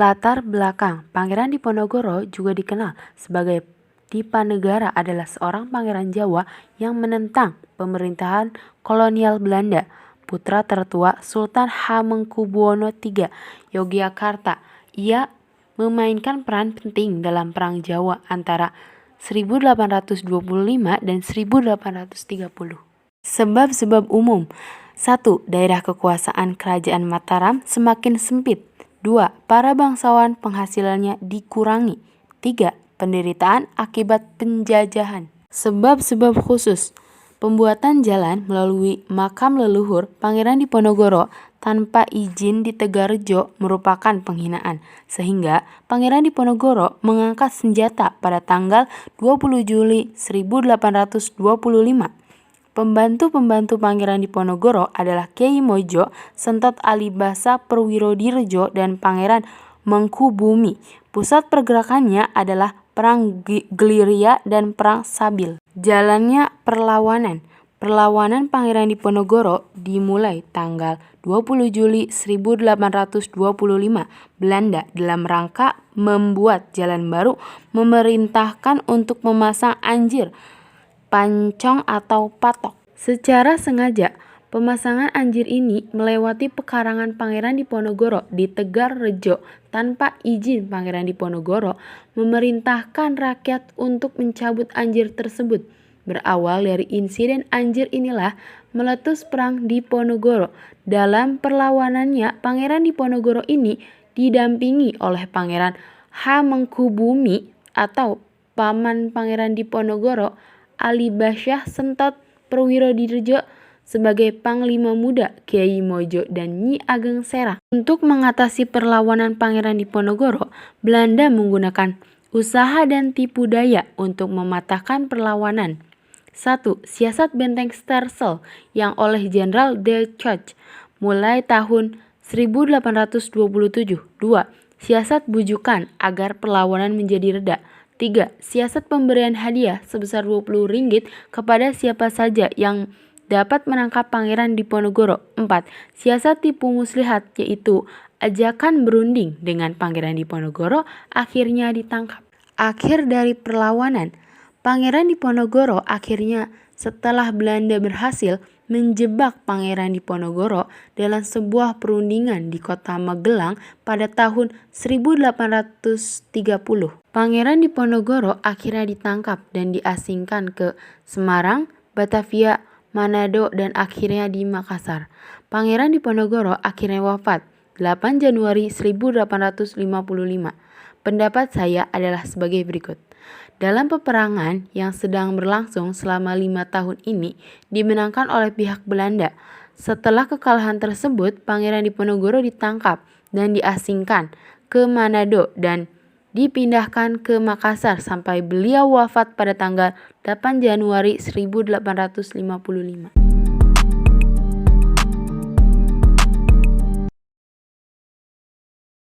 Latar belakang Pangeran Diponegoro juga dikenal sebagai Dipanegara adalah seorang pangeran Jawa yang menentang pemerintahan kolonial Belanda. Putra tertua Sultan Hamengkubuwono III Yogyakarta. Ia memainkan peran penting dalam Perang Jawa antara 1825 dan 1830. Sebab-sebab umum. 1. Daerah kekuasaan Kerajaan Mataram semakin sempit. 2. Para bangsawan penghasilannya dikurangi. 3. Penderitaan akibat penjajahan. Sebab-sebab khusus. Pembuatan jalan melalui makam leluhur Pangeran Diponegoro tanpa izin di Tegarrejo merupakan penghinaan, sehingga Pangeran Diponegoro mengangkat senjata pada tanggal 20 Juli 1825. Pembantu-pembantu Pangeran Diponegoro adalah Kyai Mojo, Sentot Alibasa Perwirodirejo, dan Pangeran Mangkubumi. Pusat pergerakannya adalah Perang Gliria dan Perang Sabil. Jalannya perlawanan. Perlawanan Pangeran Diponegoro dimulai tanggal 20 Juli 1825. Belanda dalam rangka membuat jalan baru memerintahkan untuk memasang anjir, pancong atau patok. Secara sengaja, pemasangan anjir ini melewati pekarangan Pangeran Diponegoro di Tegarrejo tanpa izin. Pangeran Diponegoro memerintahkan rakyat untuk mencabut anjir tersebut. Berawal dari insiden anjir inilah meletus Perang Diponegoro. Dalam perlawanannya, Pangeran Diponegoro ini didampingi oleh Pangeran Hamengkubumi atau paman Pangeran Diponegoro, Alibasa Sentot Perwirodirejo, sebagai Panglima Muda Kyai Mojo dan Nyi Ageng Serang. Untuk mengatasi perlawanan Pangeran Diponegoro, Belanda menggunakan usaha dan tipu daya untuk mematahkan perlawanan. 1. Siasat benteng Sterzel yang oleh Jenderal De Choch mulai tahun 1827. 2. Siasat bujukan agar perlawanan menjadi reda. 3. Siasat pemberian hadiah sebesar 20 ringgit kepada siapa saja yang dapat menangkap Pangeran Diponegoro. 4. Siasat tipu muslihat, yaitu ajakan berunding dengan Pangeran Diponegoro akhirnya ditangkap. Akhir dari perlawanan. Pangeran Diponegoro akhirnya setelah Belanda berhasil menjebak Pangeran Diponegoro dalam sebuah perundingan di kota Magelang pada tahun 1830. Pangeran Diponegoro akhirnya ditangkap dan diasingkan ke Semarang, Batavia, Manado, dan akhirnya di Makassar. Pangeran Diponegoro akhirnya wafat 8 Januari 1855. Pendapat saya adalah sebagai berikut. Dalam peperangan yang sedang berlangsung selama 5 tahun ini dimenangkan oleh pihak Belanda. Setelah kekalahan tersebut, Pangeran Diponegoro ditangkap dan diasingkan ke Manado dan dipindahkan ke Makassar sampai beliau wafat pada tanggal 8 Januari 1855.